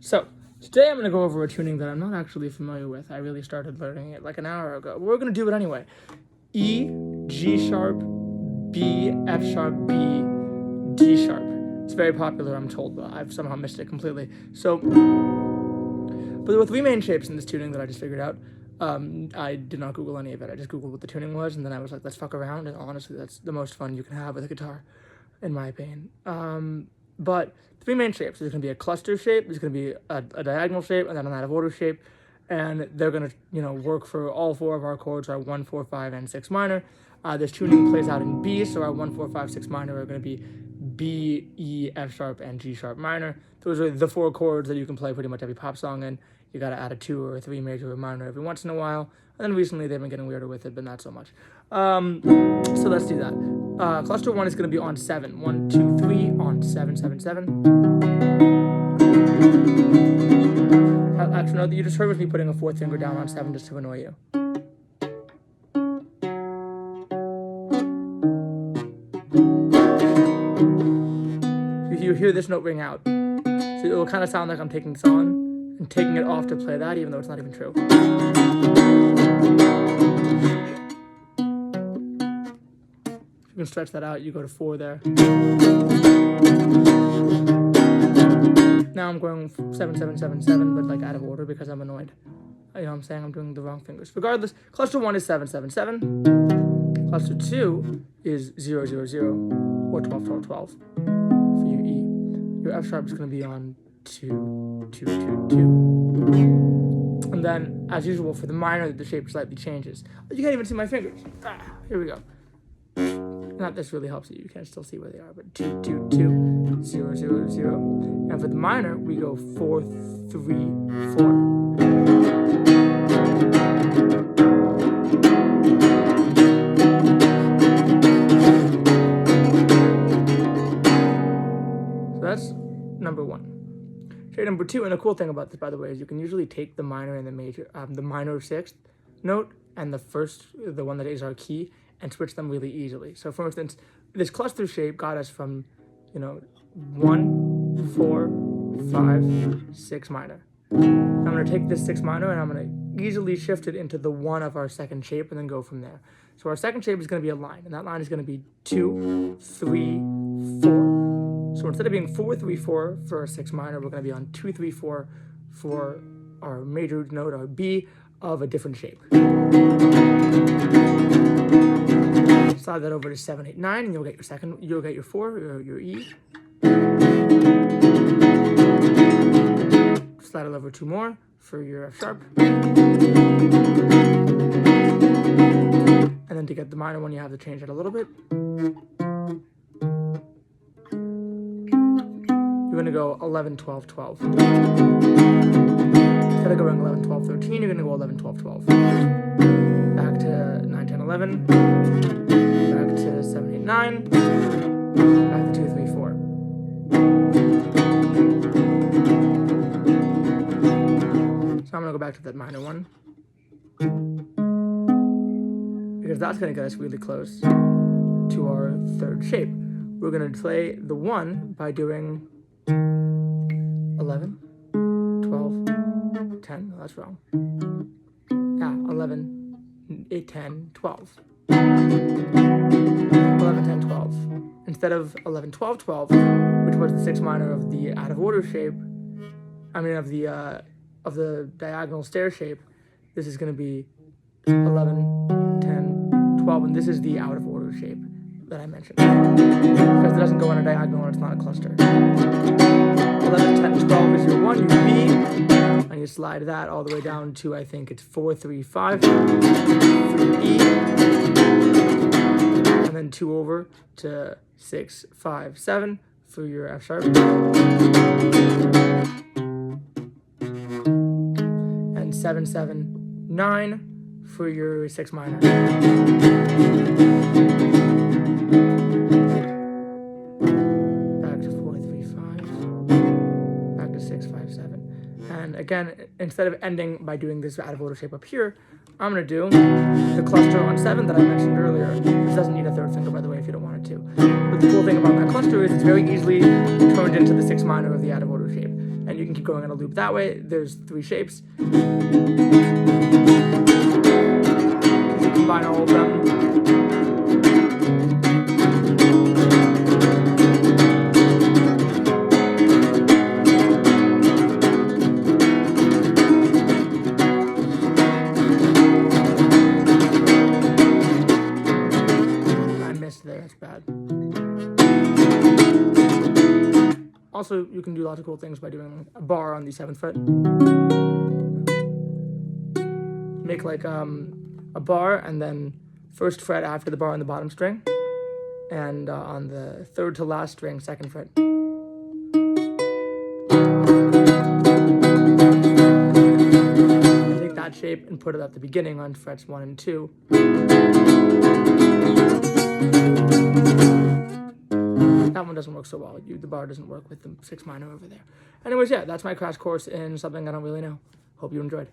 So, today I'm going to go over a tuning that I'm not actually familiar with. I really started learning it like an hour ago. But we're going to do it anyway. E, G sharp, B, F sharp, B, D sharp. It's very popular, I'm told, but I've somehow missed it completely. So, but there were three main shapes in this tuning that I just figured out. I did not Google any of it. I just Googled what the tuning was, and then I was like, let's fuck around. And honestly, that's the most fun you can have with a guitar, in my opinion. But three main shapes. There's going to be a cluster shape, there's going to be a diagonal shape, and then an out of order shape. And they're going to, work for all four of our chords, our 1, 4, 5, and 6 minor. This tuning plays out in B, so our 1, 4, 5, 6 minor are going to be B, E, F sharp, and G sharp minor. Those are the four chords that you can play pretty much every pop song in. You got to add a 2 or a 3 major or minor every once in a while. And then recently they've been getting weirder with it, but not so much. So let's do that. Cluster 1 is going to be on 7. 1, 2, 3 on 7, 7, 7. Actually, no, you just heard was me putting a fourth finger down on 7 just to annoy you. If you hear this note ring out, so it will kind of sound like I'm taking this on and taking it off to play that, even though it's not even true. If you can stretch that out, you go to 4 there. Now I'm going 7, 7, 7, 7, but like out of order because I'm annoyed. You know what I'm saying? I'm doing the wrong fingers. Regardless, cluster 1 is 7, 7, 7. Cluster 2 is 0, 0, 0, or 12, 12, 12 for your E. Your F sharp is going to be on 2, 2, 2, 2. And then, as usual, for the minor, the shape slightly changes. You can't even see my fingers. Here we go. Not this really helps you. You can still see where they are, but 2, 2, 2, 0, 0, 0. And for the minor, we go 4, 3, 4. So that's number 1. Shade number 2, and the cool thing about this, by the way, is you can usually take the minor and the major, the minor 6th note and the one that is our key, and switch them really easily. So for instance, this cluster shape got us from, 1, 4, 5, 6 minor. I'm going to take this 6 minor and I'm going to easily shift it into the 1 of our second shape and then go from there. So our second shape is going to be a line, and that line is going to be 2, 3, 4. So instead of being 4, 3, 4 for a 6 minor, we're going to be on 2, 3, 4 for our major note, our B, of a different shape. Slide that over to 7, 8, 9, and you'll get your 4, your E. Slide it over 2 more for your F sharp. And then to get the minor one, you have to change it a little bit. You're going to go 11, 12, 12. Instead of going 11, 12, 13, you're going to go 11, 12, 12. Back to 9, 10, 11. Back to 7, 8, 9. Back to 2, 3, 4. So I'm going to go back to that minor one, because that's going to get us really close to our third shape. We're going to play the 1 by doing 11, 12, 10. No, that's wrong. Yeah, 11, 8, 10, 12. 11, 10, 12. Instead of 11, 12, 12, which was the 6 minor of the out of order shape, of the diagonal stair shape, this is going to be 11, 10, 12, and this is the out of order shape that I mentioned, because it doesn't go on a diagonal or it's not a cluster. 11, 10, 12 is your 1, your B, and you slide that all the way down to, I think it's 4, 3, 5 for your E, and then 2 over to 6, 5, 7 for your F sharp, and 7, 7, 9 for your 6 minor. Back to 4, 3, 5. Back to 6, 5, 7. And again, instead of ending by doing this out of order shape up here, I'm going to do the cluster on 7 that I mentioned earlier. This doesn't need a third finger, by the way, if you don't want it to. But the cool thing about that cluster is it's very easily turned into the 6 minor of the out of order shape. And you can keep going in a loop that way. There's 3 shapes. You combine all of them. I missed there, that's bad. Also, you can do lots of cool things by doing a bar on the 7th fret. Make like a bar and then 1st fret after the bar on the bottom string, and on the 3rd to last string, 2nd fret. Take that shape and put it at the beginning on frets 1 and 2. That one doesn't work so well. The bar doesn't work with the 6 minor over there. Anyways, yeah, that's my crash course in something I don't really know. Hope you enjoyed.